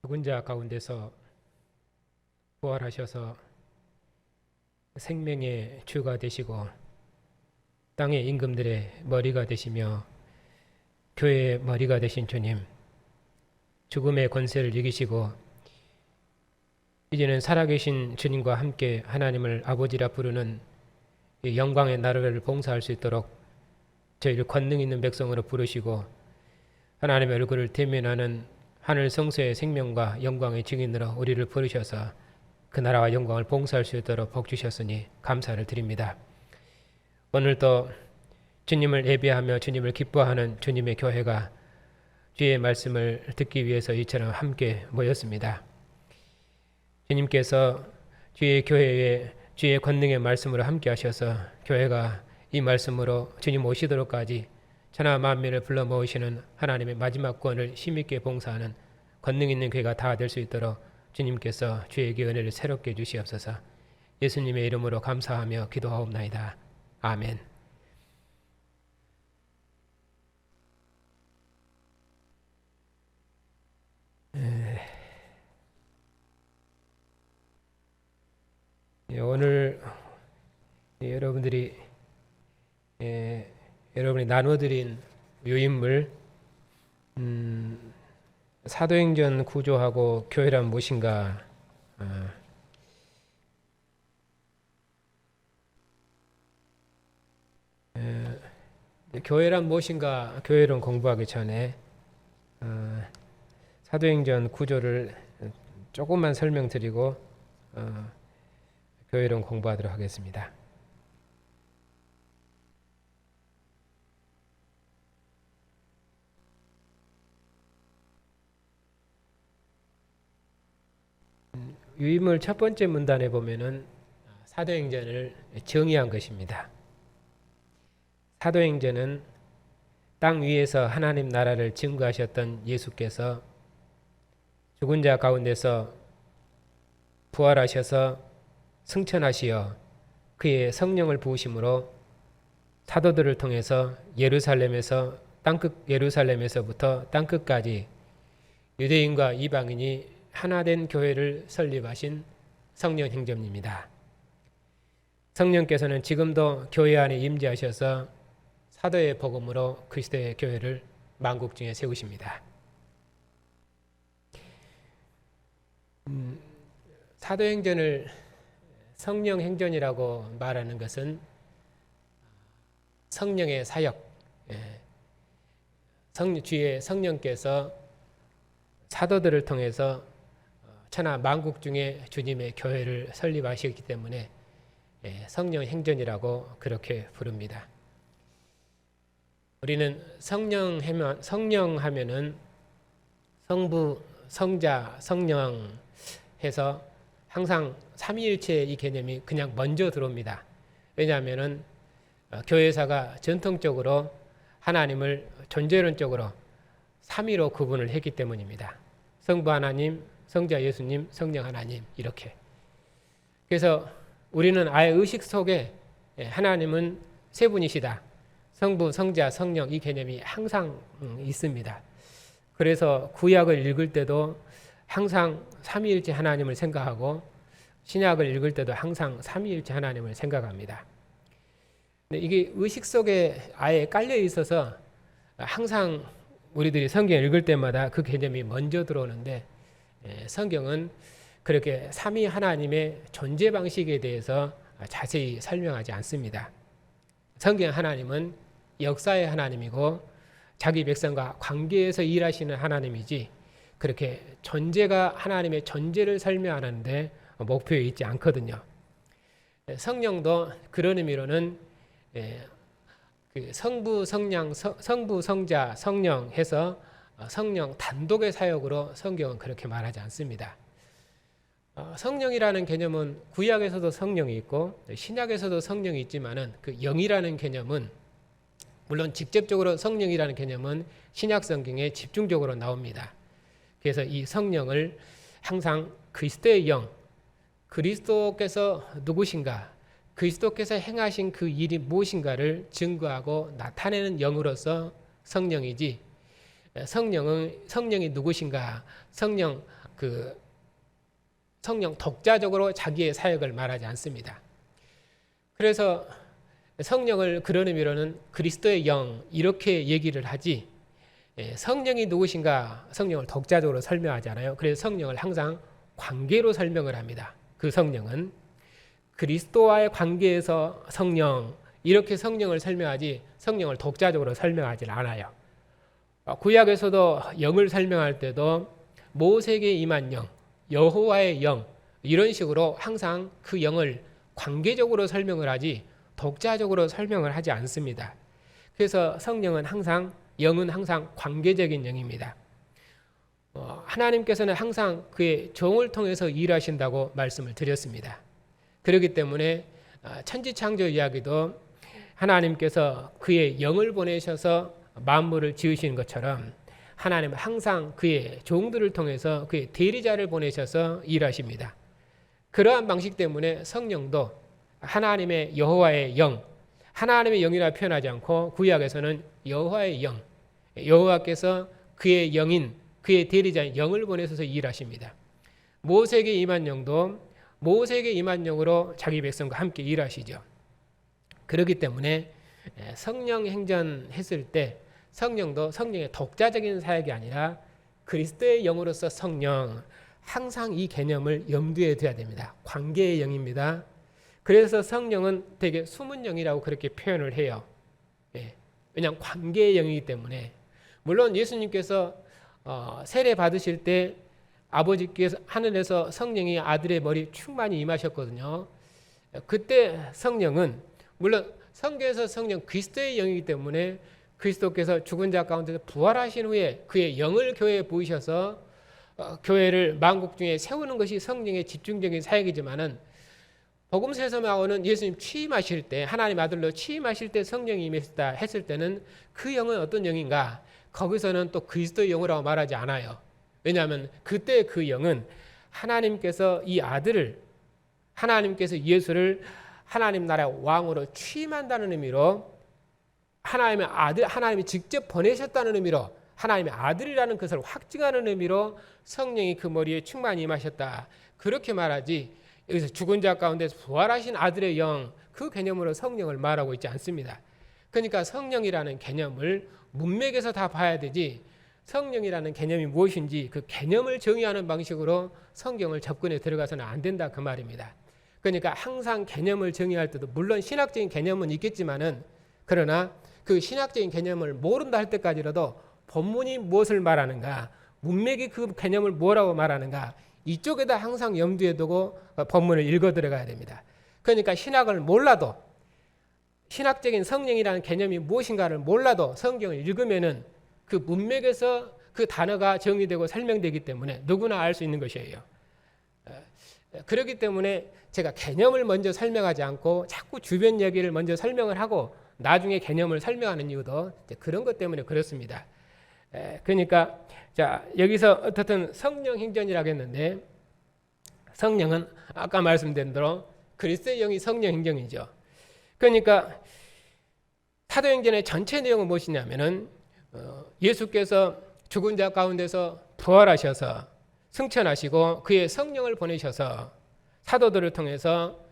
죽은 자 가운데서 부활하셔서 생명의 주가 되시고 땅의 임금들의 머리가 되시며 교회의 머리가 되신 주님, 죽음의 권세를 이기시고 이제는 살아계신 주님과 함께 하나님을 아버지라 부르는 이 영광의 나라를 봉사할 수 있도록 저희를 권능 있는 백성으로 부르시고 하나님의 얼굴을 대면하는 하늘 성소의 생명과 영광의 증인으로 우리를 부르셔서 그 나라와 영광을 봉사할 수 있도록 복 주셨으니 감사를 드립니다. 오늘도 주님을 예배하며 주님을 기뻐하는 주님의 교회가 주의 말씀을 듣기 위해서 이처럼 함께 모였습니다. 주님께서 주의 교회에 주의 권능의 말씀으로 함께 하셔서 교회가 이 말씀으로 주님 오시도록까지 천하 만민을 불러 모으시는 하나님의 마지막 구원을 힘있게 봉사하는 권능 있는 교회가 다 될 수 있도록 주님께서 주에게 은혜를 새롭게 주시옵소서. 예수님의 이름으로 감사하며 기도하옵나이다. 아멘. 오늘 여러분이 나눠드린 유인물 사도행전 구조하고 교회란 무엇인가, 교회란 무엇인가 교회론 공부하기 전에 사도행전 구조를 조금만 설명드리고 교회론 공부하도록 하겠습니다. 유인물 첫 번째 문단에 보면은 사도행전을 정의한 것입니다. 사도행전은 땅 위에서 하나님 나라를 증거하셨던 예수께서 죽은 자 가운데서 부활하셔서 승천하시어 그의 성령을 부으심으로 사도들을 통해서 예루살렘에서부터 땅끝까지 유대인과 이방인이 하나된 교회를 설립하신 성령 행전입니다. 성령께서는 지금도 교회 안에 임재하셔서 사도의 복음으로 그리스도의 교회를 만국 중에 세우십니다. 사도행전을 성령 행전이라고 말하는 것은 성령의 사역, 주의 성령께서 사도들을 통해서 천하 만국 중에 주님의 교회를 설립하셨기 때문에 성령 행전이라고 그렇게 부릅니다. 우리는 성령 하면은 성부, 성자, 성령 해서 항상 삼위일체 이 개념이 그냥 먼저 들어옵니다. 왜냐하면은 교회사가 전통적으로 하나님을 존재론적으로 삼위로 구분을 했기 때문입니다. 성부 하나님, 성자 예수님, 성령 하나님 이렇게. 그래서 우리는 아예 의식 속에 하나님은 세 분이시다. 성부, 성자, 성령 이 개념이 항상 있습니다. 그래서 구약을 읽을 때도 항상 삼위일체 하나님을 생각하고 신약을 읽을 때도 항상 삼위일체 하나님을 생각합니다. 근데 이게 의식 속에 아예 깔려 있어서 항상 우리들이 성경 읽을 때마다 그 개념이 먼저 들어오는데 성경은 그렇게 삼위 하나님의 존재 방식에 대해서 자세히 설명하지 않습니다. 성경 하나님은 역사의 하나님이고 자기 백성과 관계에서 일하시는 하나님이지 그렇게 존재가 하나님의 존재를 설명하는데 목표에 있지 않거든요. 성령도 그런 의미로는 성부, 성자, 성령 해서 성령 단독의 사역으로 성경은 그렇게 말하지 않습니다. 성령이라는 개념은 구약에서도 성령이 있고 신약에서도 성령이 있지만은 그 영이라는 개념은 물론 직접적으로 성령이라는 개념은 신약 성경에 집중적으로 나옵니다. 그래서 이 성령을 항상 그리스도의 영, 그리스도께서 누구신가, 그리스도께서 행하신 그 일이 무엇인가를 증거하고 나타내는 영으로서 성령이지, 성령이 누구신가, 성령 그 성령 독자적으로 자기의 사역을 말하지 않습니다. 그래서 성령을 그런 의미로는 그리스도의 영 이렇게 얘기를 하지, 성령이 누구신가 성령을 독자적으로 설명하잖아요. 그래서 성령을 항상 관계로 설명을 합니다. 그 성령은 그리스도와의 관계에서 성령 이렇게 성령을 설명하지 성령을 독자적으로 설명하지 않아요. 구약에서도 영을 설명할 때도 모세에게 임한 영, 여호와의 영 이런 식으로 항상 그 영을 관계적으로 설명을 하지 독자적으로 설명을 하지 않습니다. 그래서 성령은 항상 영은 항상 관계적인 영입니다. 하나님께서는 항상 그의 종을 통해서 일하신다고 말씀을 드렸습니다. 그렇기 때문에 천지창조 이야기도 하나님께서 그의 영을 보내셔서 만물을 지으시는 것처럼 하나님은 항상 그의 종들을 통해서 그의 대리자를 보내셔서 일하십니다. 그러한 방식 때문에 성령도 하나님의 여호와의 영, 하나님의 영이라 표현하지 않고 구약에서는 여호와의 영, 여호와께서 그의 영인 그의 대리자인 영을 보내셔서 일하십니다. 모세에게 임한 영도 모세에게 임한 영으로 자기 백성과 함께 일하시죠. 그렇기 때문에 성령 행전했을 때 성령도 성령의 독자적인 사역이 아니라 그리스도의 영으로서 성령, 항상 이 개념을 염두에 둬야 됩니다. 관계의 영입니다. 그래서 성령은 되게 숨은 영이라고 그렇게 표현을 해요. 왜냐하면 관계의 영이기 때문에. 물론 예수님께서 세례 받으실 때 아버지께서 하늘에서 성령이 아들의 머리 충만히 임하셨거든요. 그때 성령은 물론 성경에서 성령 그리스도의 영이기 때문에 그리스도께서 죽은 자 가운데서 부활하신 후에 그의 영을 교회에 부으셔서 교회를 만국 중에 세우는 것이 성령의 집중적인 사역이지만은 복음서에서 나오는 예수님 취임하실 때 하나님 아들로 취임하실 때 성령이 임했다 했을 때는 그 영은 어떤 영인가? 거기서는 또 그리스도의 영이라고 말하지 않아요. 왜냐하면 그때 그 영은 하나님께서 이 아들을 하나님께서 예수를 하나님 나라 왕으로 취임한다는 의미로 하나님의 아들, 하나님이 직접 보내셨다는 의미로 하나님의 아들이라는 것을 확증하는 의미로 성령이 그 머리에 충만히 임하셨다. 그렇게 말하지 여기서 죽은 자 가운데서 부활하신 아들의 영, 그 개념으로 성령을 말하고 있지 않습니다. 그러니까 성령이라는 개념을 문맥에서 다 봐야 되지 성령이라는 개념이 무엇인지 그 개념을 정의하는 방식으로 성경을 접근해 들어가서는 안 된다 그 말입니다. 그러니까 항상 개념을 정의할 때도 물론 신학적인 개념은 있겠지만은 그러나 그 신학적인 개념을 모른다 할 때까지라도 본문이 무엇을 말하는가, 문맥이 그 개념을 뭐라고 말하는가 이쪽에다 항상 염두에 두고 본문을 읽어 들어가야 됩니다. 그러니까 신학을 몰라도 신학적인 성령이라는 개념이 무엇인가를 몰라도 성경을 읽으면은 그 문맥에서 그 단어가 정의되고 설명되기 때문에 누구나 알 수 있는 것이에요. 그렇기 때문에 제가 개념을 먼저 설명하지 않고 자꾸 주변 얘기를 먼저 설명을 하고 나중에 개념을 설명하는 이유도 그런 것 때문에 그렇습니다. 그러니까 자 여기서 어떻든 성령 행전이라고 했는데 성령은 아까 말씀드린 대로 그리스도의 영이 성령 행전이죠. 그러니까 사도행전의 전체 내용은 무엇이냐면은 예수께서 죽은 자 가운데서 부활하셔서 승천하시고 그의 성령을 보내셔서 사도들을 통해서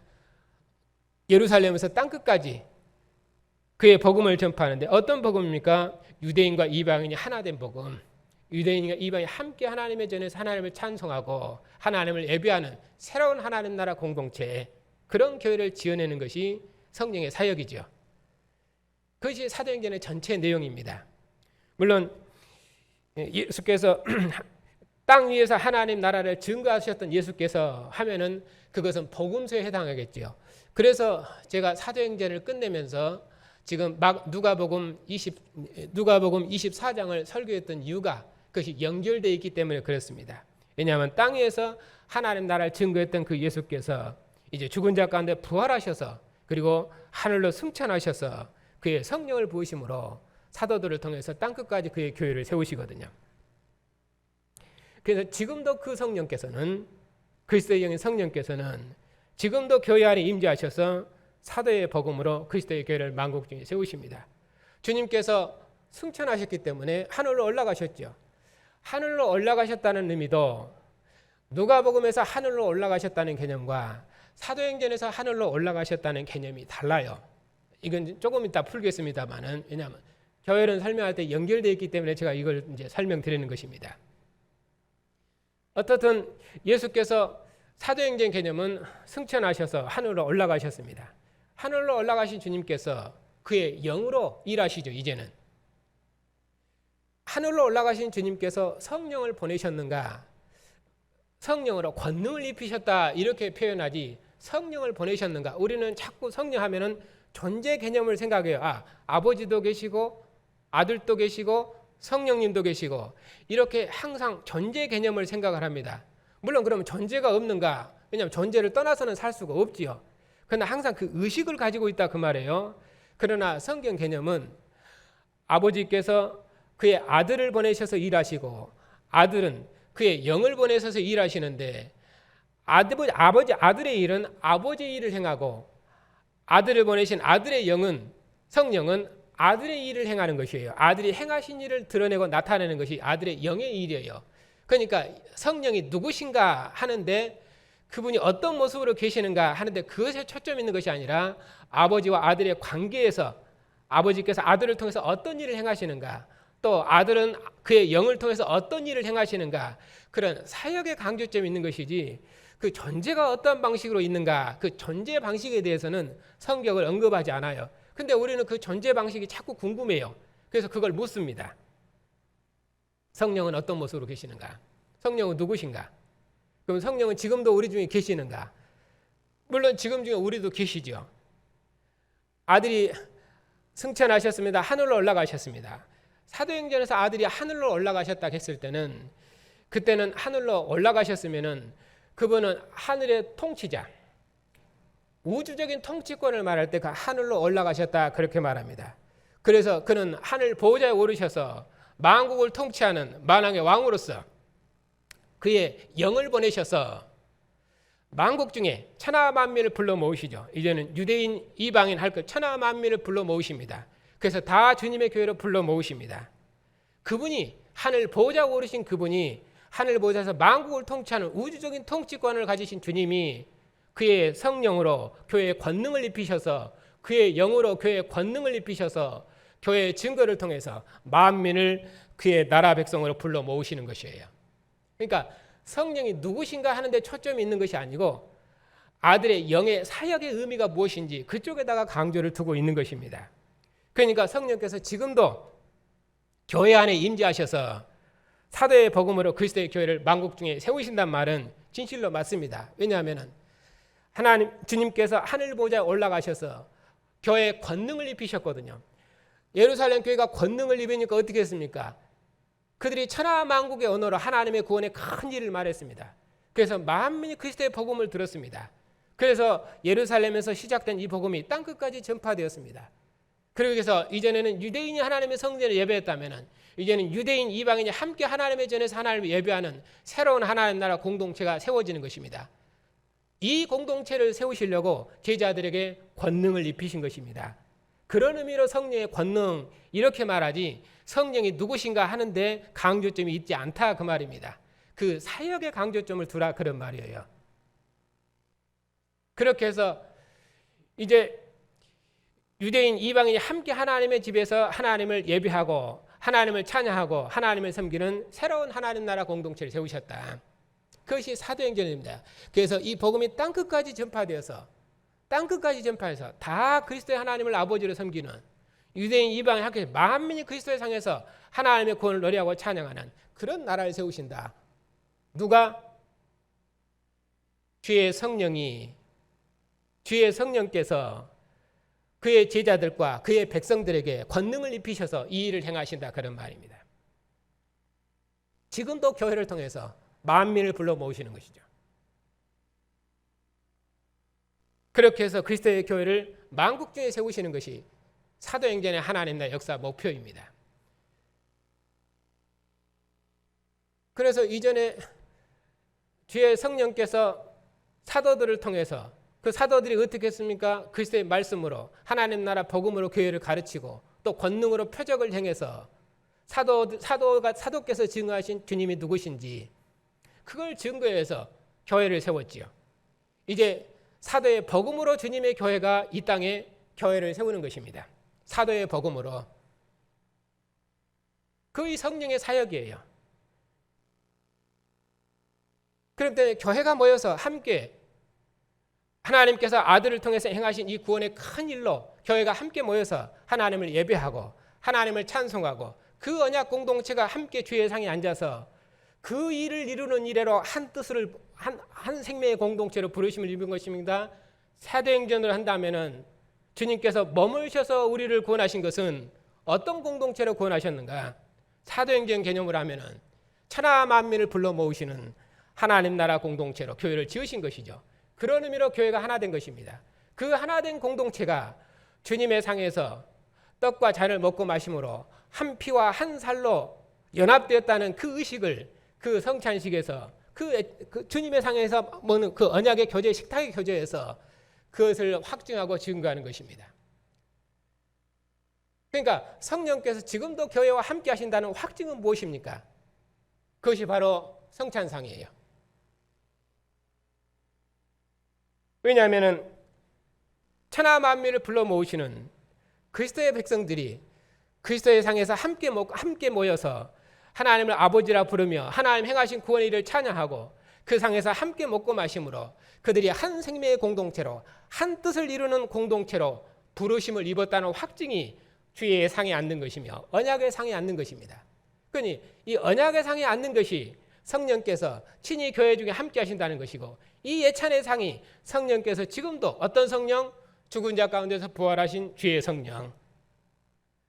예루살렘에서 땅끝까지 그의 복음을 전파하는데 어떤 복음입니까? 유대인과 이방인이 하나 된 복음. 유대인과 이방인이 함께 하나님의 전에서 하나님을 찬송하고 하나님을 예배하는 새로운 하나님 나라 공동체, 그런 교회를 지어내는 것이 성령의 사역이죠. 그것이 사도행전의 전체 내용입니다. 물론 예수께서 땅 위에서 하나님 나라를 증거하셨던 예수께서 하면은 그것은 복음서에 해당하겠죠. 그래서 제가 사도행전을 끝내면서 지금 누가복음 24장을 설교했던 이유가 그것이 연결되어 있기 때문에 그렇습니다. 왜냐하면 땅 위에서 하나님 나라를 증거했던 그 예수께서 이제 죽은 자 가운데 부활하셔서 그리고 하늘로 승천하셔서 그의 성령을 부으심으로 사도들을 통해서 땅끝까지 그의 교회를 세우시거든요. 그래서 지금도 그 성령께서는 그리스도의 영인 성령께서는 지금도 교회 안에 임재하셔서 사도의 복음으로 그리스도의 교회를 만국 중에 세우십니다. 주님께서 승천하셨기 때문에 하늘로 올라가셨죠. 하늘로 올라가셨다는 의미도 누가복음에서 하늘로 올라가셨다는 개념과 사도행전에서 하늘로 올라가셨다는 개념이 달라요. 이건 조금 이따 풀겠습니다만은, 왜냐하면 교회는 설명할 때 연결되어 있기 때문에 제가 이걸 이제 설명드리는 것입니다. 어떻든 예수께서 사도행전 개념은 승천하셔서 하늘로 올라가셨습니다. 하늘로 올라가신 주님께서 그의 영으로 일하시죠. 이제는 하늘로 올라가신 주님께서 성령을 보내셨는가, 성령으로 권능을 입히셨다 이렇게 표현하지 성령을 보내셨는가. 우리는 자꾸 성령 하면은 존재 개념을 생각해요. 아버지도 계시고 아들도 계시고 성령님도 계시고 이렇게 항상 존재 개념을 생각을 합니다. 물론 그러면 존재가 없는가? 왜냐하면 존재를 떠나서는 살 수가 없지요. 그러나 항상 그 의식을 가지고 있다 그 말이에요. 그러나 성경 개념은 아버지께서 그의 아들을 보내셔서 일하시고 아들은 그의 영을 보내셔서 일하시는데 아들의 일은 아버지의 일을 행하고 아들을 보내신 아들의 영은 성령은 아들의 일을 행하는 것이에요. 아들이 행하신 일을 드러내고 나타내는 것이 아들의 영의 일이에요. 그러니까 성령이 누구신가 하는데 그분이 어떤 모습으로 계시는가 하는데 그것에 초점이 있는 것이 아니라 아버지와 아들의 관계에서 아버지께서 아들을 통해서 어떤 일을 행하시는가, 또 아들은 그의 영을 통해서 어떤 일을 행하시는가, 그런 사역의 강조점이 있는 것이지 그 존재가 어떤 방식으로 있는가, 그 존재 방식에 대해서는 성경을 언급하지 않아요. 근데 우리는 그 존재 방식이 자꾸 궁금해요. 그래서 그걸 묻습니다. 성령은 어떤 모습으로 계시는가? 성령은 누구신가? 그럼 성령은 지금도 우리 중에 계시는가? 물론 지금 중에 우리도 계시죠. 아들이 승천하셨습니다. 하늘로 올라가셨습니다. 사도행전에서 아들이 하늘로 올라가셨다 했을 때는 그때는 하늘로 올라가셨으면은 그분은 하늘의 통치자, 우주적인 통치권을 말할 때 그 하늘로 올라가셨다 그렇게 말합니다. 그래서 그는 하늘 보좌에 오르셔서 만국을 통치하는 만왕의 왕으로서 그의 영을 보내셔서 만국 중에 천하 만민을 불러 모으시죠. 이제는 유대인 이방인 할 것 천하 만민을 불러 모으십니다. 그래서 다 주님의 교회로 불러 모으십니다. 그분이 하늘 보좌에 오르신 그분이 하늘 보좌에서 만국을 통치하는 우주적인 통치권을 가지신 주님이 그의 성령으로 교회에 권능을 입히셔서 그의 영으로 교회에 권능을 입히셔서 교회의 증거를 통해서 만민을 그의 나라 백성으로 불러 모으시는 것이에요. 그러니까 성령이 누구신가 하는데 초점이 있는 것이 아니고 아들의 영의 사역의 의미가 무엇인지 그쪽에다가 강조를 두고 있는 것입니다. 그러니까 성령께서 지금도 교회 안에 임재하셔서 사도의 복음으로 그리스도의 교회를 만국 중에 세우신단 말은 진실로 맞습니다. 왜냐하면 하나님 주님께서 하늘 보좌에 올라가셔서 교회에 권능을 입히셨거든요. 예루살렘 교회가 권능을 입으니까 어떻게 했습니까? 그들이 천하 만국의 언어로 하나님의 구원의 큰 일을 말했습니다. 그래서 만민이 그리스도의 복음을 들었습니다. 그래서 예루살렘에서 시작된 이 복음이 땅끝까지 전파되었습니다. 그래서 이전에는 유대인이 하나님의 성전을 예배했다면 이제는 유대인 이방인이 함께 하나님의 전에서 하나님을 예배하는 새로운 하나님 나라 공동체가 세워지는 것입니다. 이 공동체를 세우시려고 제자들에게 권능을 입히신 것입니다. 그런 의미로 성령의 권능 이렇게 말하지 성령이 누구신가 하는데 강조점이 있지 않다 그 말입니다. 그 사역의 강조점을 두라 그런 말이에요. 그렇게 해서 이제 유대인 이방인이 함께 하나님의 집에서 하나님을 예배하고 하나님을 찬양하고 하나님을 섬기는 새로운 하나님 나라 공동체를 세우셨다. 그것이 사도행전입니다. 그래서 이 복음이 땅끝까지 전파되어서 다 그리스도의 하나님을 아버지로 섬기는 유대인 이방인 함께 만민이 그리스도의 상에서 하나님의 구원을 노래하고 찬양하는 그런 나라를 세우신다. 누가? 주의 성령께서 그의 제자들과 그의 백성들에게 권능을 입히셔서 이 일을 행하신다 그런 말입니다. 지금도 교회를 통해서 만민을 불러 모으시는 것이죠. 그렇게 해서 그리스도의 교회를 만국 중에 세우시는 것이 사도행전의 하나님 나라의 역사 목표입니다. 그래서 이전에 주의 성령께서 사도들을 통해서 그 사도들이 어떻게 했습니까? 그리스도의 말씀으로 하나님 나라 복음으로 교회를 가르치고 또 권능으로 표적을 행해서 사도께서 증거하신 주님이 누구신지 그걸 증거해서 교회를 세웠지요. 이제 사도의 복음으로 주님의 교회가 이 땅에 교회를 세우는 것입니다. 사도의 복음으로. 그의 성령의 사역이에요. 그럴 때 교회가 모여서 함께 하나님께서 아들을 통해서 행하신 이 구원의 큰 일로 교회가 함께 모여서 하나님을 예배하고 하나님을 찬송하고 그 언약 공동체가 함께 주의 상에 앉아서 그 일을 이루는 이래로 한 뜻을 한 생명의 공동체로 부르심을 입은 것입니다. 사도행전을 한다면은 주님께서 머무셔서 우리를 구원하신 것은 어떤 공동체로 구원하셨는가? 사도행전 개념으로 하면은 천하 만민을 불러 모으시는 하나님 나라 공동체로 교회를 지으신 것이죠. 그런 의미로 교회가 하나 된 것입니다. 그 하나 된 공동체가 주님의 상에서 떡과 잔을 먹고 마심으로 한 피와 한 살로 연합되었다는 그 의식을 그 성찬식에서 그 주님의 상에서 먹는 그 언약의 교제, 식탁의 교제에서 그것을 확증하고 증거하는 것입니다. 그러니까 성령께서 지금도 교회와 함께 하신다는 확증은 무엇입니까? 그것이 바로 성찬상이에요. 왜냐하면 천하 만민을 불러 모으시는 그리스도의 백성들이 그리스도의 상에서 함께 모여서 하나님을 아버지라 부르며 하나님 행하신 구원의 일을 찬양하고 그 상에서 함께 먹고 마심으로 그들이 한 생명의 공동체로 한 뜻을 이루는 공동체로 부르심을 입었다는 확증이 주의 상에 앉는 것이며 언약의 상에 앉는 것입니다. 그러니 이 언약의 상에 앉는 것이 성령께서 친히 교회 중에 함께 하신다는 것이고 이 예찬의 상이 성령께서 지금도 어떤 성령? 죽은 자 가운데서 부활하신 주의 성령,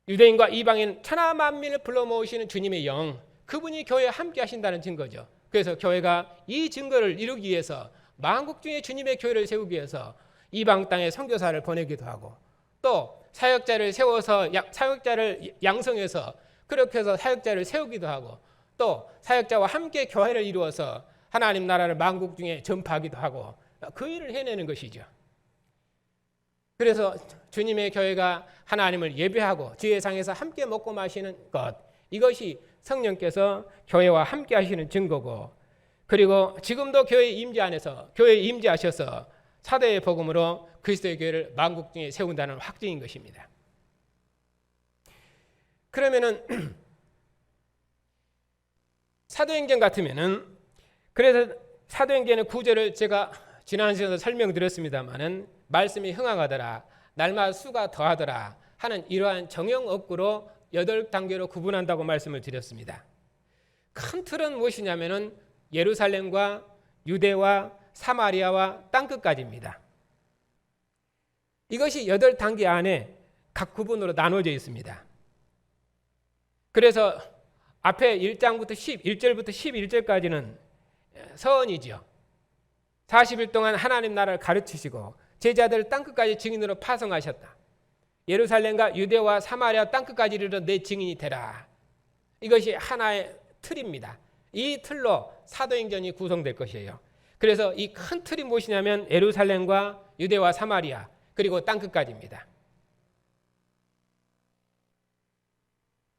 유대인과 이방인 천하 만민을 불러 모으시는 주님의 영, 그분이 교회에 함께 하신다는 증거죠. 그래서 교회가 이 증거를 이루기 위해서 만국 중에 주님의 교회를 세우기 위해서 이방 땅에 선교사를 보내기도 하고 또 사역자를 세워서 사역자를 양성해서 그렇게 해서 사역자를 세우기도 하고 또 사역자와 함께 교회를 이루어서 하나님 나라를 만국 중에 전파하기도 하고 그 일을 해내는 것이죠. 그래서 주님의 교회가 하나님을 예배하고 주의 상에서 함께 먹고 마시는 것, 이것이 성령께서 교회와 함께 하시는 증거고, 그리고 지금도 교회 임재 안에서 교회에 임재하셔서 사도의 복음으로 그리스도의 교회를 만국 중에 세운다는 확증인 것입니다. 그러면은 사도행전 같으면은, 그래서 사도행전의 구절을 제가 지난 시간에 설명드렸습니다마는 말씀이 흥황하더라, 날마다 수가 더하더라 하는 이러한 정형업구로 8단계로 구분한다고 말씀을 드렸습니다. 큰 틀은 무엇이냐면은 예루살렘과 유대와 사마리아와 땅끝까지입니다. 이것이 8단계 안에 각 구분으로 나눠져 있습니다. 그래서 앞에 1장부터 1절부터 11절까지는 서언이죠. 40일 동안 하나님 나라를 가르치시고 제자들을 땅끝까지 증인으로 파송하셨다. 예루살렘과 유대와 사마리아 땅끝까지 이르러 내 증인이 되라. 이것이 하나의 틀입니다. 이 틀로 사도행전이 구성될 것이에요. 그래서 이 큰 틀이 무엇이냐면 예루살렘과 유대와 사마리아 그리고 땅끝까지입니다.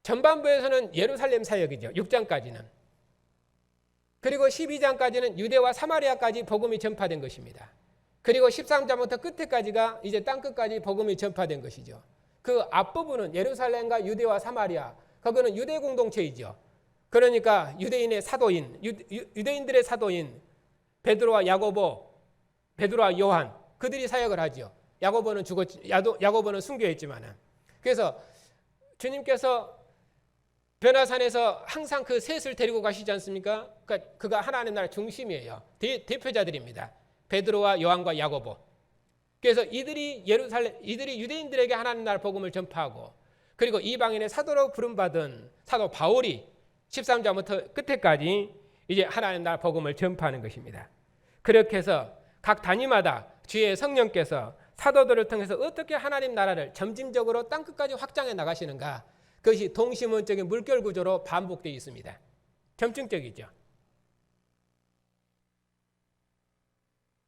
전반부에서는 예루살렘 사역이죠. 6장까지는. 그리고 12장까지는 유대와 사마리아까지 복음이 전파된 것입니다. 그리고 13장부터 끝에까지가 이제 땅끝까지 복음이 전파된 것이죠. 그 앞부분은 예루살렘과 유대와 사마리아, 그거는 유대 공동체이죠. 그러니까 유대인의 사도인, 유대인들의 사도인 베드로와 야고보, 베드로와 요한, 그들이 사역을 하죠. 야고보는 야고보는 순교했지만은. 그래서 주님께서 변화산에서 항상 그 셋을 데리고 가시지 않습니까? 그러니까 그가 하나님 나라 중심이에요. 대표자들입니다. 베드로와 요한과 야고보. 그래서 이들이 유대인들에게 하나님 나라 복음을 전파하고, 그리고 이방인의 사도로 부름받은 사도 바울이 13장부터 끝에까지 이제 하나님 나라 복음을 전파하는 것입니다. 그렇게 해서 각 단위마다 주의 성령께서 사도들을 통해서 어떻게 하나님 나라를 점진적으로 땅끝까지 확장해 나가시는가, 그것이 동시문적인 물결 구조로 반복되어 있습니다. 점층적이죠.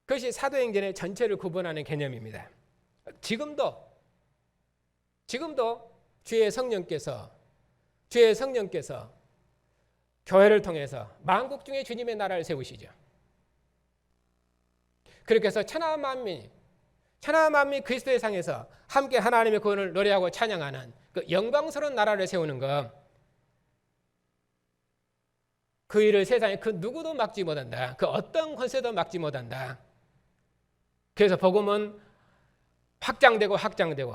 그것이 사도행전의 전체를 구분하는 개념입니다. 지금도 주의 성령께서 교회를 통해서 만국 중에 주님의 나라를 세우시죠. 그렇게 해서 천하 만민이 그리스도의 상에서 함께 하나님의 구원을 노래하고 찬양하는 그 영광스러운 나라를 세우는 것, 그 일을 세상에 그 누구도 막지 못한다. 그 어떤 권세도 막지 못한다. 그래서 복음은 확장되고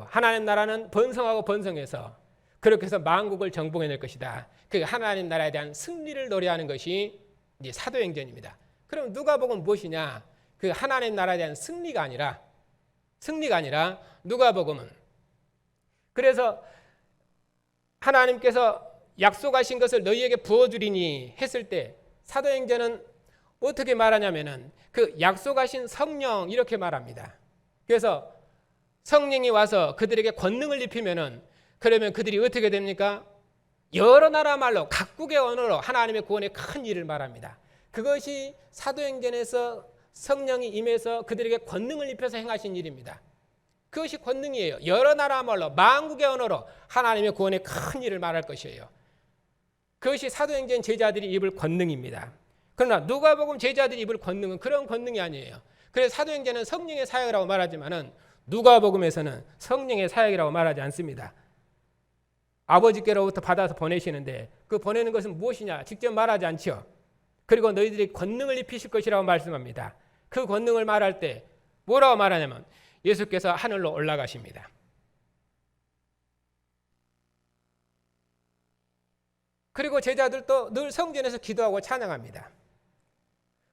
하나님 나라는 번성하고 번성해서 그렇게 해서 만국을 정복해낼 것이다. 그 하나님 나라에 대한 승리를 노래하는 것이 이제 사도행전입니다. 그럼 누가복음은 무엇이냐? 그 하나님 나라에 대한 승리가 아니라 누가복음은, 그래서 하나님께서 약속하신 것을 너희에게 부어주리니 했을 때 사도행전은 어떻게 말하냐면은 그 약속하신 성령 이렇게 말합니다. 그래서 성령이 와서 그들에게 권능을 입히면은 그러면 그들이 어떻게 됩니까? 여러 나라 말로 각국의 언어로 하나님의 구원의 큰 일을 말합니다. 그것이 사도행전에서 성령이 임해서 그들에게 권능을 입혀서 행하신 일입니다. 그것이 권능이에요. 여러 나라 말로 만국의 언어로 하나님의 구원의 큰 일을 말할 것이에요. 그것이 사도행전 제자들이 입을 권능입니다. 그러나 누가복음 제자들이 입을 권능은 그런 권능이 아니에요. 그래서 사도행전은 성령의 사역이라고 말하지만은 누가복음에서는 성령의 사역이라고 말하지 않습니다. 아버지께로부터 받아서 보내시는데 그 보내는 것은 무엇이냐? 직접 말하지 않죠. 그리고 너희들이 권능을 입히실 것이라고 말씀합니다. 그 권능을 말할 때 뭐라고 말하냐면 예수께서 하늘로 올라가십니다. 그리고 제자들도 늘 성전에서 기도하고 찬양합니다.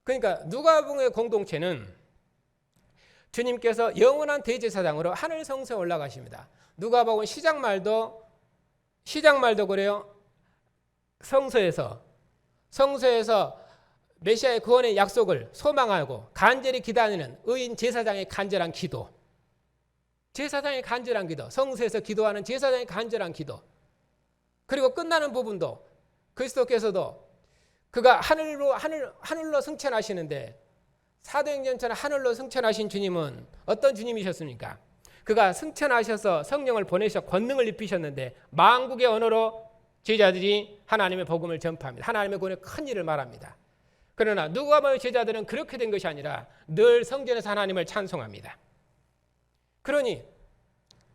그러니까 누가복음의 공동체는 주님께서 영원한 대제사장으로 하늘 성소에 올라가십니다. 누가복음 시작말도 그래요. 성소에서 메시아의 구원의 약속을 소망하고 간절히 기다리는 의인 제사장의 간절한 기도. 성소에서 기도하는 제사장의 간절한 기도. 그리고 끝나는 부분도 그리스도께서도 그가 하늘로 승천하시는데 사도행전처럼 하늘로 승천하신 주님은 어떤 주님이셨습니까? 그가 승천하셔서 성령을 보내셔 권능을 입히셨는데 만국의 언어로 제자들이 하나님의 복음을 전파합니다. 하나님의 구원의 큰 일을 말합니다. 그러나 누가복음 제자들은 그렇게 된 것이 아니라 늘 성전에서 하나님을 찬송합니다. 그러니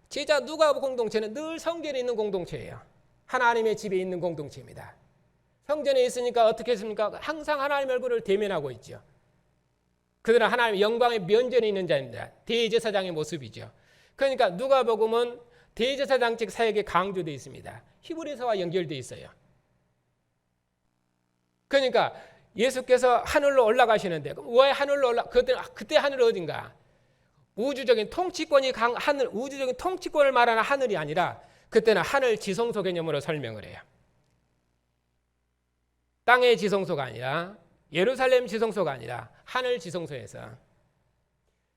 제자 누가복음 공동체는 늘 성전에 있는 공동체예요. 하나님의 집에 있는 공동체입니다. 성전에 있으니까 어떻게 했습니까? 항상 하나님의 얼굴을 대면하고 있죠. 그들은 하나님의 영광의 면전에 있는 자입니다. 대제사장의 모습이죠. 그러니까 누가복음은 대제사장직 사역에 강조되어 있습니다. 히브리서와 연결되어 있어요. 그러니까 예수께서 하늘로 올라가시는데 왜 하늘로 그때 하늘 어딘가? 우주적인 통치권을 말하는 하늘이 아니라 그때는 하늘 지성소 개념으로 설명을 해요. 땅의 지성소가 아니라 예루살렘 지성소가 아니라 하늘 지성소에서.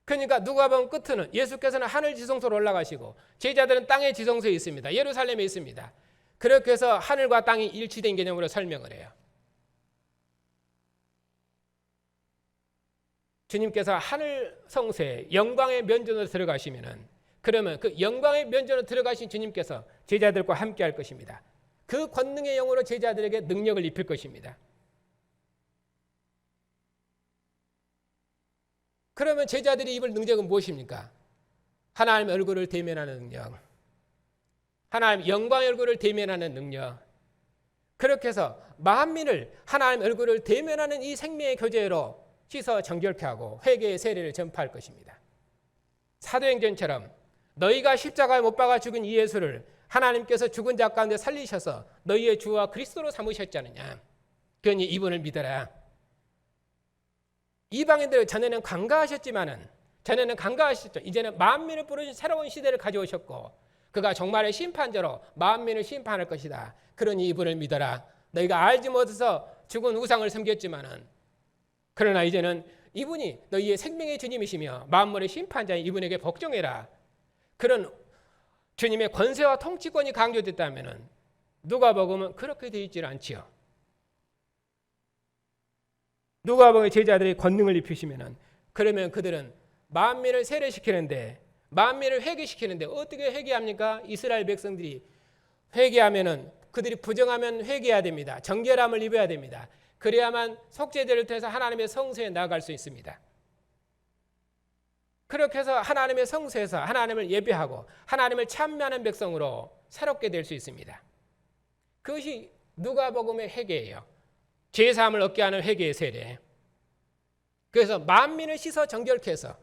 그러니까 누가복음 끝은 예수께서는 하늘 지성소로 올라가시고 제자들은 땅의 지성소에 있습니다. 예루살렘에 있습니다. 그렇게 해서 하늘과 땅이 일치된 개념으로 설명을 해요. 주님께서 하늘 성소에 영광의 면전으로 들어가시면은 그러면 그 영광의 면전으로 들어가신 주님께서 제자들과 함께 할 것입니다. 그 권능의 영으로 제자들에게 능력을 입힐 것입니다. 그러면 제자들이 입을 능력은 무엇입니까? 하나님의 얼굴을 대면하는 능력, 하나님의 영광의 얼굴을 대면하는 능력. 그렇게 해서 만민을 하나님의 얼굴을 대면하는 이 생명의 교제로 씻어 정결케 하고 회개의 세례를 전파할 것입니다. 사도행전처럼 너희가 십자가에 못 박아 죽은 이 예수를 하나님께서 죽은 자 가운데 살리셔서 너희의 주와 그리스도로 삼으셨지 않느냐. 그러니 이분을 믿어라. 이방인들 전에는 간과하셨죠. 이제는 만민을 부르신 새로운 시대를 가져오셨고 그가 종말의 심판자로 만민을 심판할 것이다. 그러니 이분을 믿어라. 너희가 알지 못해서 죽은 우상을 섬겼지만은 그러나 이제는 이분이 너희의 생명의 주님이시며 만물의 심판자인 이분에게 복종해라. 그런 주님의 권세와 통치권이 강조됐다면 누가복음은 그렇게 되어 있지는 않지요. 누가복음의 제자들이 권능을 입히시면은 그러면 그들은 만민을 세례시키는데 만민을 회개시키는데 어떻게 회개합니까? 이스라엘 백성들이 회개하면은 그들이 부정하면 회개해야 됩니다. 정결함을 입어야 됩니다. 그래야만 속죄제를 통해서 하나님의 성소에 나아갈 수 있습니다. 그렇게 해서 하나님의 성소에서 하나님을 예배하고 하나님을 찬미하는 백성으로 새롭게 될 수 있습니다. 그것이 누가복음의 회개예요. 죄사함을 얻게 하는 회개의 세례. 그래서 만민을 씻어 정결케 해서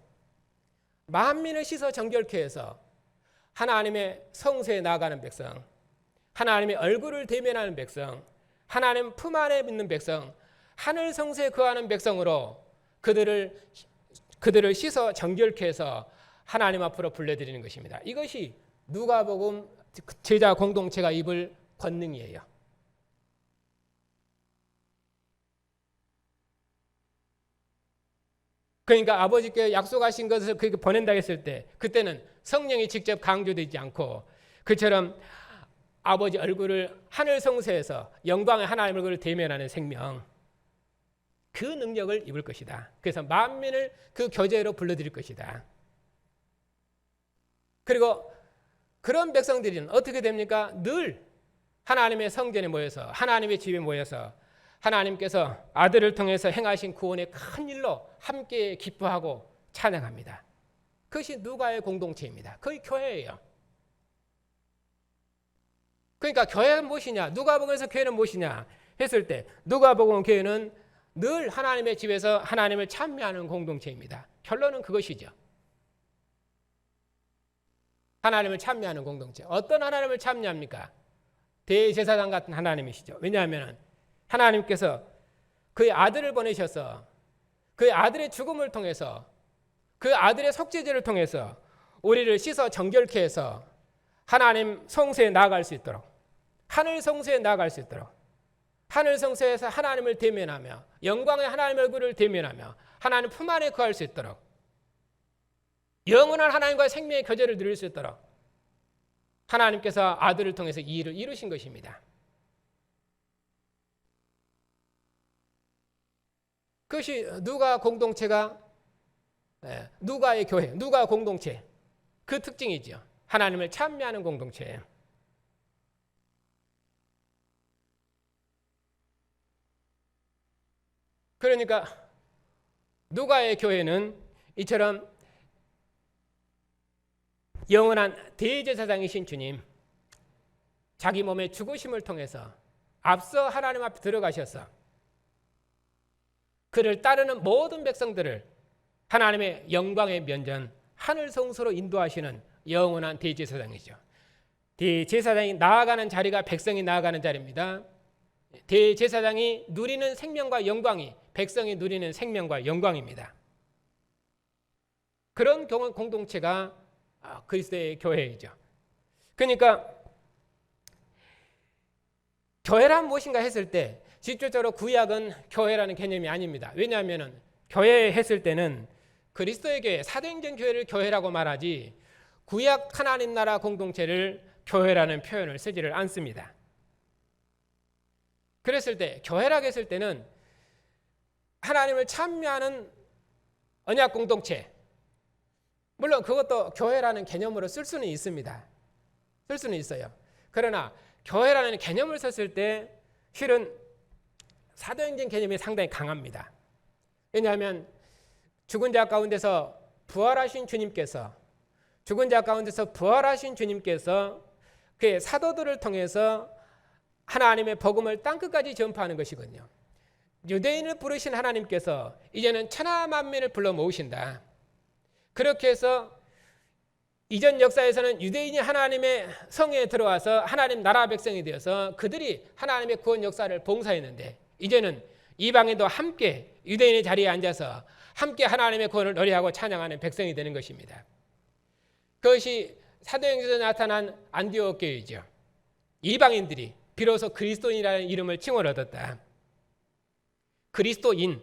하나님의 성소에 나아가는 백성, 하나님의 얼굴을 대면하는 백성, 하나님 품 안에 있는 백성, 하늘 성소에 거하는 백성으로 그들을 씻어 정결케 해서 하나님 앞으로 불러드리는 것입니다. 이것이 누가복음 제자 공동체가 입을 권능이에요. 그러니까 아버지께 약속하신 것을 그렇게 보낸다 했을 때 그때는 성령이 직접 강조되지 않고 그처럼 아버지 얼굴을 하늘 성소에서 영광의 하나님 얼굴을 대면하는 생명, 그 능력을 입을 것이다. 그래서 만민을 그 교제로 불러들일 것이다. 그리고 그런 백성들은 어떻게 됩니까? 늘 하나님의 성전에 모여서 하나님의 집에 모여서 하나님께서 아들을 통해서 행하신 구원의 큰 일로 함께 기뻐하고 찬양합니다. 그것이 누가의 공동체입니다. 거의 교회예요. 그러니까 교회는 무엇이냐? 누가복음에서 교회는 무엇이냐 했을 때 누가복음 교회는 늘 하나님의 집에서 하나님을 찬미하는 공동체입니다. 결론은 그것이죠. 하나님을 찬미하는 공동체. 어떤 하나님을 찬미합니까? 대제사장 같은 하나님이시죠. 왜냐하면 하나님께서 그의 아들을 보내셔서 그의 아들의 죽음을 통해서 그 아들의 속죄제를 통해서 우리를 씻어 정결케 해서 하나님 성소에 나아갈 수 있도록, 하늘 성소에 나아갈 수 있도록, 하늘 성소에서 하나님을 대면하며 영광의 하나님 얼굴을 대면하며 하나님 품 안에 거할 수 있도록, 영원한 하나님과의 생명의 교제를 누릴 수 있도록 하나님께서 아들을 통해서 이 일을 이루신 것입니다. 그것이 누가 공동체가, 누가의 교회, 누가 공동체, 그 특징이죠. 하나님을 찬미하는 공동체예요. 그러니까 누가의 교회는 이처럼 영원한 대제사장이신 주님, 자기 몸의 죽으심을 통해서 앞서 하나님 앞에 들어가셔서 그를 따르는 모든 백성들을 하나님의 영광의 면전 하늘 성소로 인도하시는 영원한 대제사장이죠. 대제사장이 나아가는 자리가 백성이 나아가는 자리입니다. 대제사장이 누리는 생명과 영광이 백성이 누리는 생명과 영광입니다. 그런 공동체가 그리스도의 교회이죠. 그러니까 교회란 무엇인가 했을 때 직접적으로 구약은 교회라는 개념이 아닙니다. 왜냐하면 교회 했을 때는 그리스도의 교회, 사도행전 교회를 교회라고 말하지 구약 하나님 나라 공동체를 교회라는 표현을 쓰지를 않습니다. 그랬을 때 교회라고 했을 때는 하나님을 찬미하는 언약 공동체, 물론 그것도 교회라는 개념으로 쓸 수는 있습니다. 쓸 수는 있어요. 그러나 교회라는 개념을 썼을 때 실은 사도행전 개념이 상당히 강합니다. 왜냐하면 죽은 자 가운데서 부활하신 주님께서 그의 사도들을 통해서 하나님의 복음을 땅끝까지 전파하는 것이거든요. 유대인을 부르신 하나님께서 이제는 천하 만민을 불러 모으신다. 그렇게 해서 이전 역사에서는 유대인이 하나님의 성에 들어와서 하나님 나라 백성이 되어서 그들이 하나님의 구원 역사를 봉사했는데 이제는 이방인도 함께 유대인의 자리에 앉아서 함께 하나님의 구원을 노래하고 찬양하는 백성이 되는 것입니다. 그것이 사도행전에 나타난 안디옥 교회이죠. 이방인들이 비로소 그리스도인이라는 이름을 칭호를 얻었다. 그리스도인,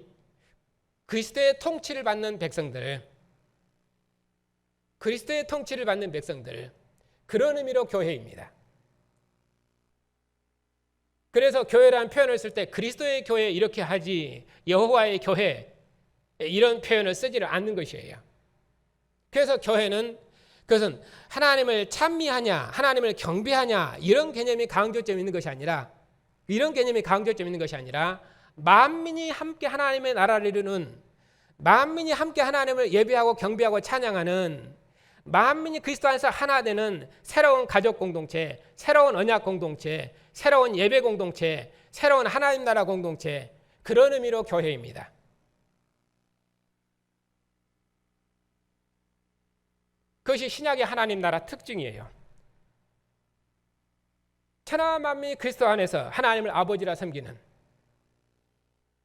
그리스도의 통치를 받는 백성들, 그리스도의 통치를 받는 백성들, 그런 의미로 교회입니다. 그래서 교회라는 표현을 쓸 때 그리스도의 교회 이렇게 하지 여호와의 교회 이런 표현을 쓰지를 않는 것이에요. 그래서 교회는 그것은 하나님을 찬미하냐, 하나님을 경배하냐 이런 개념이 강조점 있는 것이 아니라 만민이 함께 하나님의 나라를 이루는, 만민이 함께 하나님을 예배하고 경배하고 찬양하는, 만민이 그리스도 안에서 하나 되는 새로운 가족 공동체, 새로운 언약 공동체, 새로운 예배 공동체, 새로운 하나님 나라 공동체, 그런 의미로 교회입니다. 그것이 신약의 하나님 나라 특징이에요. 천하 만민이 그리스도 안에서 하나님을 아버지라 섬기는,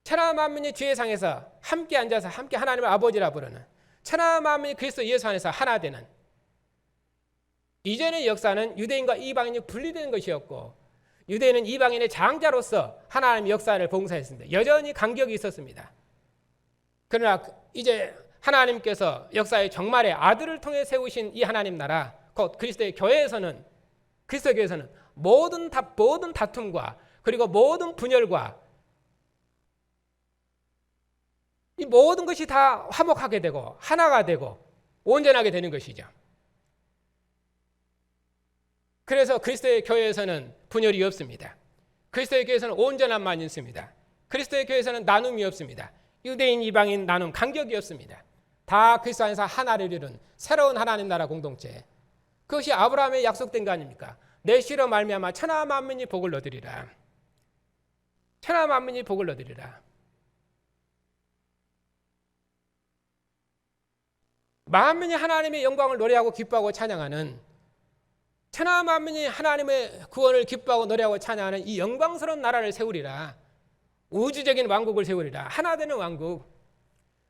천하 만민이 주의상에서 함께 앉아서 함께 하나님을 아버지라 부르는, 천하 만민이 그리스도 예수 안에서 하나 되는. 이전의 역사는 유대인과 이방인이 분리된 것이었고 유대인은 이방인의 장자로서 하나님의 역사를 봉사했습니다. 여전히 간격이 있었습니다. 그러나 이제 하나님께서 역사의 종말에 아들을 통해 세우신 이 하나님 나라, 곧 그리스도의 교회에서는, 그리스도의 교회에서는 모든 다툼과 그리고 모든 분열과 이 모든 것이 다 화목하게 되고 하나가 되고 온전하게 되는 것이죠. 그래서 그리스도의 교회에서는 분열이 없습니다. 그리스도의 교회에서는 온전함만 있습니다. 그리스도의 교회에서는 나눔이 없습니다. 유대인, 이방인 나눔, 간격이 없습니다. 다 그리스도 안에서 하나를 이룬 새로운 하나님 나라 공동체. 그것이 아브라함의 약속된 거 아닙니까? 내 씨로 말미암아 천하 만민이 복을 얻으리라. 천하 만민이 복을 얻으리라. 만민이 하나님의 영광을 노래하고 기뻐하고 찬양하는, 천하 만민이 하나님의 구원을 기뻐하고 노래하고 찬양하는 이 영광스러운 나라를 세우리라. 우주적인 왕국을 세우리라. 하나 되는 왕국.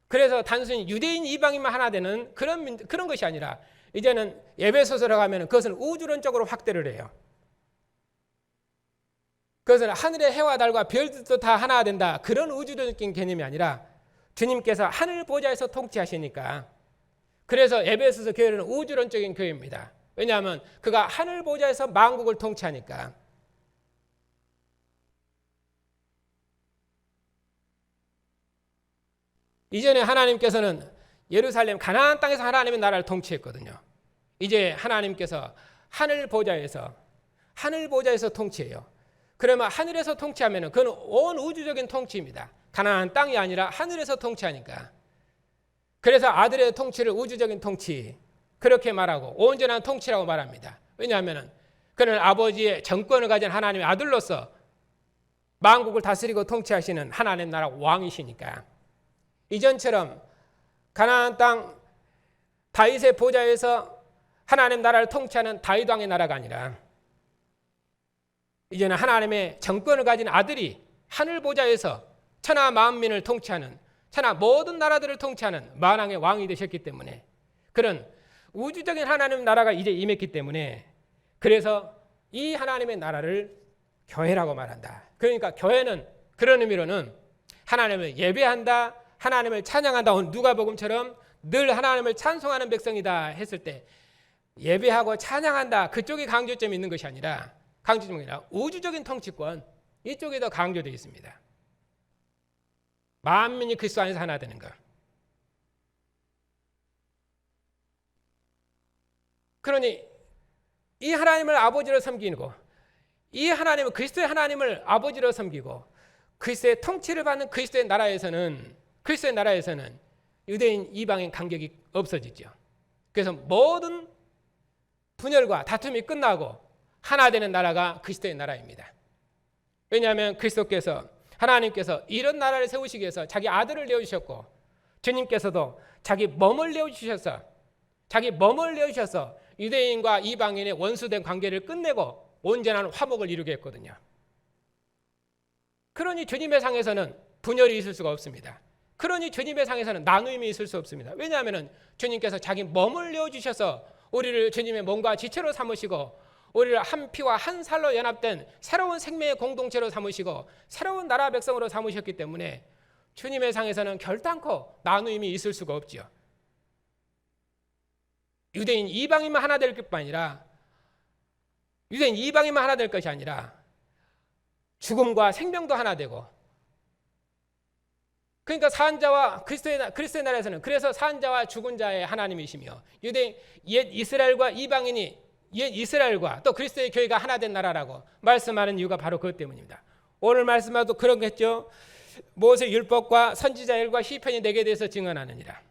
그래서 단순히 유대인, 이방인만 하나 되는 그런 것이 아니라 이제는 에베소서로 가면 그것은 우주론적으로 확대를 해요. 그것은 하늘의 해와 달과 별들도 다 하나 된다. 그런 우주적인 개념이 아니라 주님께서 하늘 보좌에서 통치하시니까. 그래서 에베소서 교회는 우주론적인 교회입니다. 왜냐하면 그가 하늘 보좌에서 만국을 통치하니까. 이전에 하나님께서는 예루살렘 가나안 땅에서 하나님의 나라를 통치했거든요. 이제 하나님께서 하늘 보좌에서 통치해요. 그러면 하늘에서 통치하면 그건 온 우주적인 통치입니다. 가나안 땅이 아니라 하늘에서 통치하니까. 그래서 아들의 통치를 우주적인 통치, 그렇게 말하고 온전한 통치라고 말합니다. 왜냐하면 그는 아버지의 정권을 가진 하나님의 아들로서 만국을 다스리고 통치하시는 하나님 나라 왕이시니까. 이전처럼 가나안 땅 다윗의 보좌에서 하나님 나라를 통치하는 다윗 왕의 나라가 아니라 이제는 하나님의 정권을 가진 아들이 하늘 보좌에서 천하 만민을 통치하는, 천하 모든 나라들을 통치하는 만왕의 왕이 되셨기 때문에, 그런 우주적인 하나님 나라가 이제 임했기 때문에, 그래서 이 하나님의 나라를 교회라고 말한다. 그러니까 교회는 그런 의미로는 하나님을 예배한다, 하나님을 찬양한다. 누가복음처럼 늘 하나님을 찬송하는 백성이다 했을 때 예배하고 찬양한다, 그쪽에 강조점이 있는 것이 아니라, 강조점이 아니라 우주적인 통치권, 이쪽에 더 강조되어 있습니다. 만민이 그리스도 안에서 하나 되는 것. 그러니 이 하나님을 아버지로 섬기고, 이 하나님을, 그리스도의 하나님을 아버지로 섬기고 그리스도의 통치를 받는 그리스도의 나라에서는 유대인, 이방인 간격이 없어지죠. 그래서 모든 분열과 다툼이 끝나고 하나 되는 나라가 그리스도의 나라입니다. 왜냐하면 그리스도께서, 하나님께서 이런 나라를 세우시기 위해서 자기 아들을 내어주셨고, 주님께서도 자기 몸을 내어주셔서 유대인과 이방인의 원수된 관계를 끝내고 온전한 화목을 이루게 했거든요. 그러니 주님의 상에서는 분열이 있을 수가 없습니다. 그러니 주님의 상에서는 나눔이 있을 수 없습니다. 왜냐하면 주님께서 자기 몸을 내어주셔서 우리를 주님의 몸과 지체로 삼으시고, 우리를 한 피와 한 살로 연합된 새로운 생명의 공동체로 삼으시고 새로운 나라 백성으로 삼으셨기 때문에 주님의 상에서는 결단코 나눔이 있을 수가 없지요. 유대인, 이방인만 하나 될 것뿐 아니라, 유대인, 이방인만 하나 될 것이 아니라 죽음과 생명도 하나 되고 그러니까 산자와 그리스도의 나라에서는 그래서 산자와 죽은 자의 하나님이시며 유대 옛 이스라엘과 이방인이 옛 이스라엘과 또 그리스도의 교회가 하나 된 나라라고 말씀하는 이유가 바로 그것 때문입니다. 오늘 말씀하도 그런겠죠. 모세 율법과 선지자 일과 시편이 내게 대해서 증언하느니라.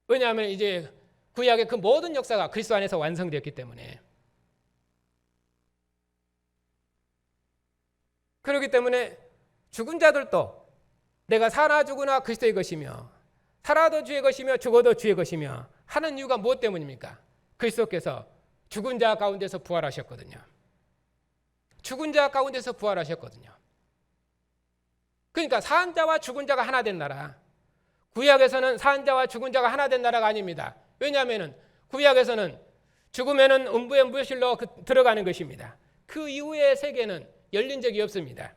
왜냐하면 이제 구약의 그 모든 역사가 그리스도 안에서 완성되었기 때문에. 그렇기 때문에 죽은 자들도 내가 사나 죽으나 그리스도의 것이며 살아도 주의 것이며 죽어도 주의 것이며 하는 이유가 무엇 때문입니까? 그리스도께서 죽은 자 가운데서 부활하셨거든요. 죽은 자 가운데서 부활하셨거든요. 그러니까 산 자와 죽은 자가 하나 된 나라. 구약에서는 산 자와 죽은 자가 하나 된 나라가 아닙니다. 왜냐하면 구약에서는 죽으면 음부의 무실로 들어가는 것입니다. 그 이후의 세계는 열린 적이 없습니다.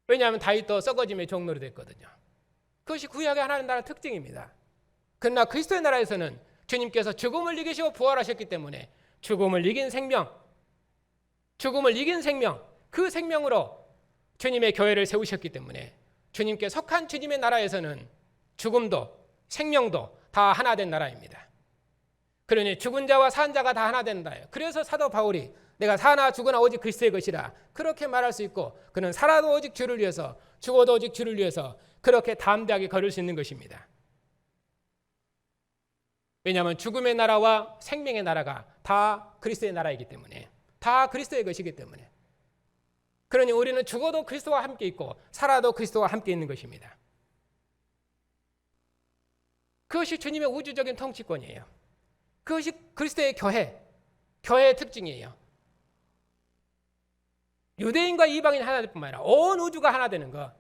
왜냐하면 다윗도 썩어짐의 종로로 됐거든요. 그것이 구약의 하나님 나라의 특징입니다. 그러나 그리스도의 나라에서는 주님께서 죽음을 이기시고 부활하셨기 때문에 죽음을 이긴 생명, 그 생명으로 주님의 교회를 세우셨기 때문에 주님께 속한 주님의 나라에서는 죽음도 생명도 다 하나 된 나라입니다. 그러니 죽은 자와 산 자가 다 하나 된다요. 그래서 사도 바울이 내가 사나 죽으나 오직 그리스도의 것이라 그렇게 말할 수 있고 그는 살아도 오직 주를 위해서 죽어도 오직 주를 위해서 그렇게 담대하게 걸을 수 있는 것입니다. 왜냐하면 죽음의 나라와 생명의 나라가 다 그리스도의 나라이기 때문에 다 그리스도의 것이기 때문에 그러니 우리는 죽어도 그리스도와 함께 있고 살아도 그리스도와 함께 있는 것입니다. 그것이 주님의 우주적인 통치권이에요. 그것이 그리스도의 교회의 특징이에요. 유대인과 이방인 하나 될 뿐만 아니라 온 우주가 하나 되는 것,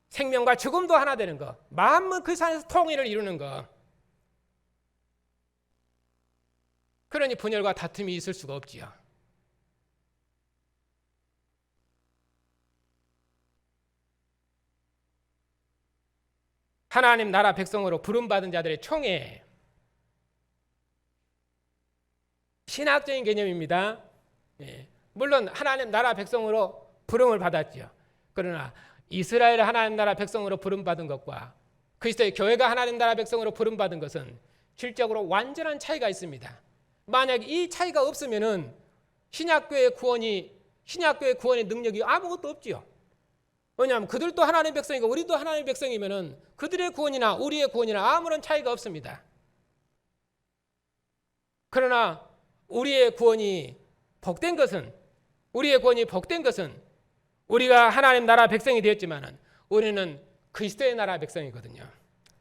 생명과 죽음도 하나 되는 것, 만물 그 산에서 통일을 이루는 것. 그러니 분열과 다툼이 있을 수가 없지요. 하나님 나라 백성으로 부름받은 자들의 총회, 신학적인 개념입니다. 물론 하나님 나라 백성으로 부름을 받았죠. 그러나 이스라엘 하나님 나라 백성으로 부름받은 것과 그리스도의 교회가 하나님 나라 백성으로 부름받은 것은 실적으로 완전한 차이가 있습니다. 만약 이 차이가 없으면은 신약교회의 구원의 능력이 아무것도 없지요. 왜냐하면 그들도 하나님의 백성이고 우리도 하나님의 백성이면은 그들의 구원이나 우리의 구원이나 아무런 차이가 없습니다. 그러나 우리의 구원이 복된 것은 우리가 하나님 나라 백성이 되었지만은 우리는 그리스도의 나라 백성이거든요.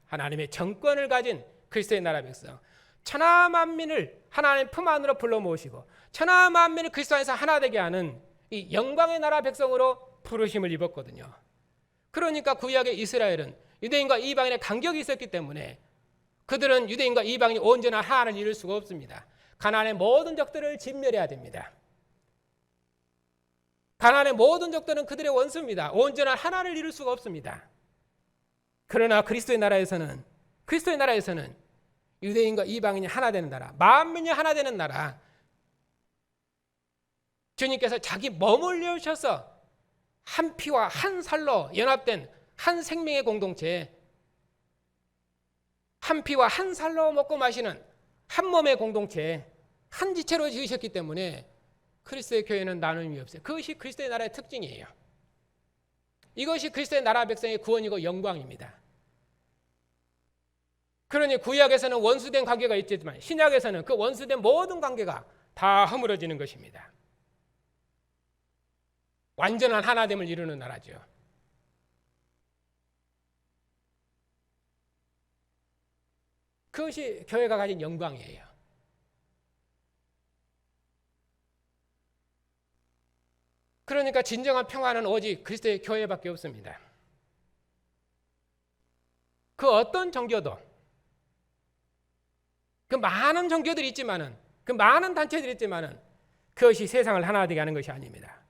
하나님의 정권을 가진 그리스도의 나라 백성. 천하 만민을 하나님 품 안으로 불러 모으시고 천하 만민을 그리스도 안에서 하나 되게 하는 이 영광의 나라 백성으로 부르심을 입었거든요. 그러니까 구약의 이스라엘은 유대인과 이방인의 간격이 있었기 때문에 그들은 유대인과 이방인이 온전한 하나를 이룰 수가 없습니다. 가나안의 모든 적들을 진멸해야 됩니다. 가나안의 모든 적들은 그들의 원수입니다. 온전한 하나를 이룰 수가 없습니다. 그러나 그리스도의 나라에서는 유대인과 이방인이 하나 되는 나라, 만민이 하나 되는 나라. 주님께서 자기 몸을 내어주셔서 한 피와 한 살로 연합된 한 생명의 공동체, 한 피와 한 살로 먹고 마시는 한 몸의 공동체, 한 지체로 지으셨기 때문에 그리스도의 교회는 나눔이 없어요. 그것이 그리스도의 나라의 특징이에요. 이것이 그리스도의 나라 백성의 구원이고 영광입니다. 그러니 구약에서는 원수된 관계가 있지만 신약에서는 그 원수된 모든 관계가 다 허물어지는 것입니다. 완전한 하나됨을 이루는 나라죠. 그것이 교회가 가진 영광이에요. 그러니까 진정한 평화는 오직 그리스도의 교회밖에 없습니다. 그 어떤 종교도, 그 많은 종교들이 있지만은, 그 많은 단체들이 있지만은 그것이 세상을 하나 되게 하는 것이 아닙니다.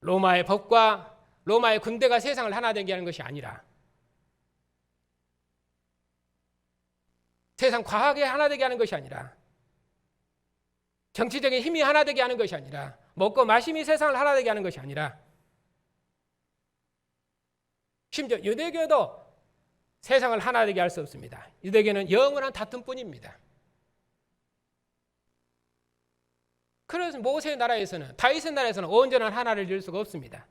로마의 법과 로마의 군대가 세상을 하나 되게 하는 것이 아니라 세상 과학에 하나 되게 하는 것이 아니라 정치적인 힘이 하나 되게 하는 것이 아니라, 먹고 마심이 세상을 하나 되게 하는 것이 아니라, 심지어 유대교도 세상을 하나 되게 할 수 없습니다. 유대교는 영원한 다툼뿐입니다. 그래서 모세의 나라에서는, 다윗의 나라에서는 온전한 하나를 이룰 수가 없습니다.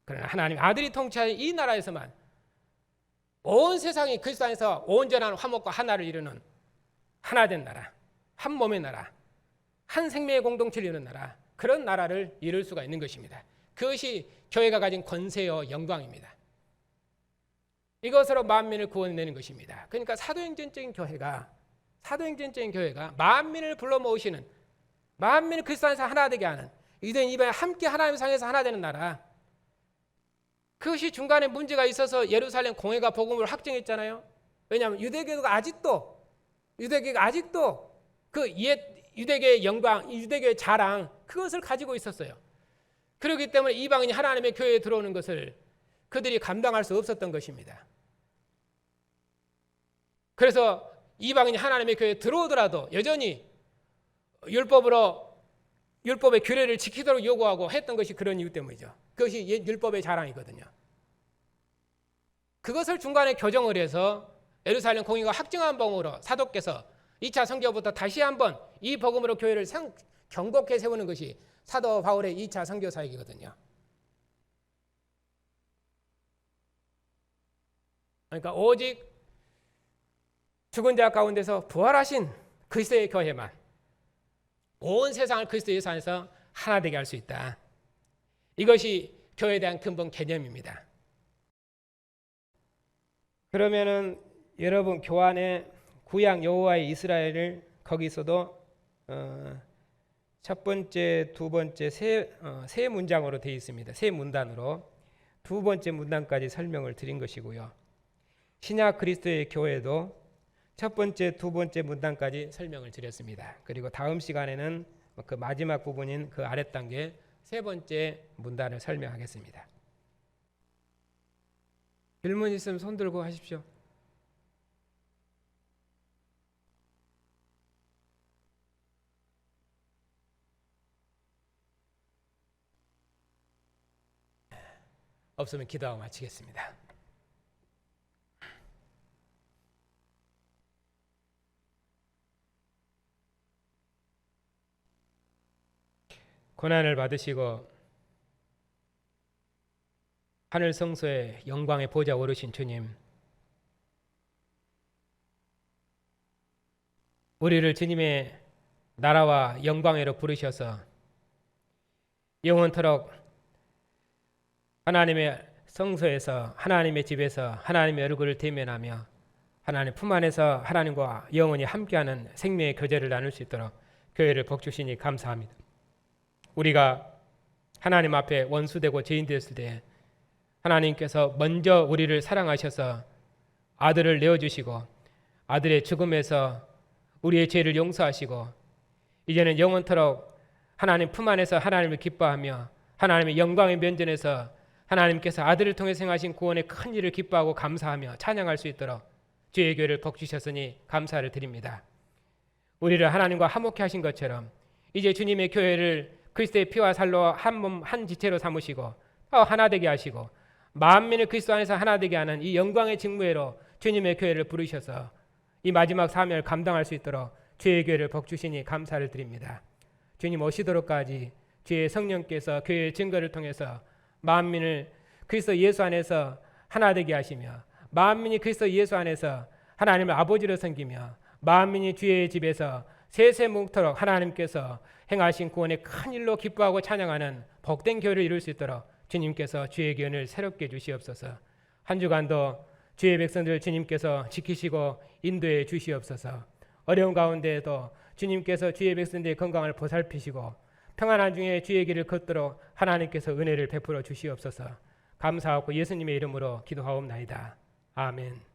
그러나 하나님 아들이 통치하는 이 나라에서만 온 세상이 그리스도 안에서 온전한 화목과 하나를 이루는 하나된 나라, 한 몸의 나라, 한 생명의 공동체를 이루는 나라, 그런 나라를 이룰 수가 있는 것입니다. 그것이 교회가 가진 권세요 영광입니다. 이것으로 만민을 구원내는 것입니다. 그러니까 사도행전적인 교회가 만민을 불러 모으시는, 만민을 그리스도 안에서 하나 되게 하는, 유대인 이방인 함께 하나님 상에서 하나 되는 나라. 그것이 중간에 문제가 있어서 예루살렘 공회가 복음을 확정했잖아요. 왜냐하면 유대교가 아직도 그 옛 유대교의 영광, 유대교의 자랑, 그것을 가지고 있었어요. 그렇기 때문에 이방인이 하나님의 교회에 들어오는 것을 그들이 감당할 수 없었던 것입니다. 그래서 이방인이 하나님의 교회에 들어오더라도 여전히 율법의 규례를 지키도록 요구하고 했던 것이 그런 이유 때문이죠. 그것이 옛 율법의 자랑이거든요. 그것을 중간에 교정을 해서 예루살렘 공의가 확정한 복음으로 사도께서 2차 선교부터 다시 한번 이 복음으로 교회를 경고케 세우는 것이 사도 바울의 2차 선교 사역이거든요. 그러니까 오직 죽은 자 가운데서 부활하신 그리스도의 교회만 온 세상을 그리스도 예수 안에서 하나 되게 할 수 있다. 이것이 교회에 대한 근본 개념입니다. 그러면은 여러분 교환의 구약 여호와의 이스라엘을 거기서도 첫 번째, 두 번째 세 문장으로 되어 있습니다. 세 문단으로 두 번째 문단까지 설명을 드린 것이고요. 신약 그리스도의 교회도 첫 번째, 두 번째 문단까지 설명을 드렸습니다. 그리고 다음 시간에는 그 마지막 부분인 그 아랫 단계 세 번째 문단을 설명하겠습니다. 질문 있으면 손 들고 하십시오. 없으면 기도하고 마치겠습니다. 고난을 받으시고 하늘 성소의 영광의 보좌 오르신 주님, 우리를 주님의 나라와 영광으로 부르셔서 영원토록 하나님의 성소에서, 하나님의 집에서 하나님의 얼굴을 대면하며 하나님 품 안에서 하나님과 영원히 함께하는 생명의 교제를 나눌 수 있도록 교회를 복주시니 감사합니다. 우리가 하나님 앞에 원수되고 죄인 되었을 때 하나님께서 먼저 우리를 사랑하셔서 아들을 내어주시고 아들의 죽음에서 우리의 죄를 용서하시고 이제는 영원토록 하나님 품 안에서 하나님을 기뻐하며 하나님의 영광의 면전에서 하나님께서 아들을 통해 행하신 구원의 큰 일을 기뻐하고 감사하며 찬양할 수 있도록 주의 교회를 복주셨으니 감사를 드립니다. 우리를 하나님과 화목케 하신 것처럼 이제 주님의 교회를 그리스도의 피와 살로 한 몸 한 지체로 삼으시고 하나 되게 하시고 만민을 그리스도 안에서 하나 되게 하는 이 영광의 직무회로 주님의 교회를 부르셔서 이 마지막 사명을 감당할 수 있도록 주의 교회를 복주시니 감사를 드립니다. 주님 오시도록까지 주의 성령께서 교회의 증거를 통해서 만민을 그리스도 예수 안에서 하나 되게 하시며 만민이 그리스도 예수 안에서 하나님을 아버지로 섬기며 만민이 주의 집에서 세세묵토록 하나님께서 행하신 구원의 큰 일로 기뻐하고 찬양하는 복된 교회를 이룰 수 있도록 주님께서 주의 기운을 새롭게 주시옵소서. 한 주간도 주의 백성들 주님께서 지키시고 인도해 주시옵소서. 어려운 가운데에도 주님께서 주의 백성들의 건강을 보살피시고 평안한 중에 주의 길을 걷도록 하나님께서 은혜를 베풀어 주시옵소서. 감사하고 예수님의 이름으로 기도하옵나이다. 아멘.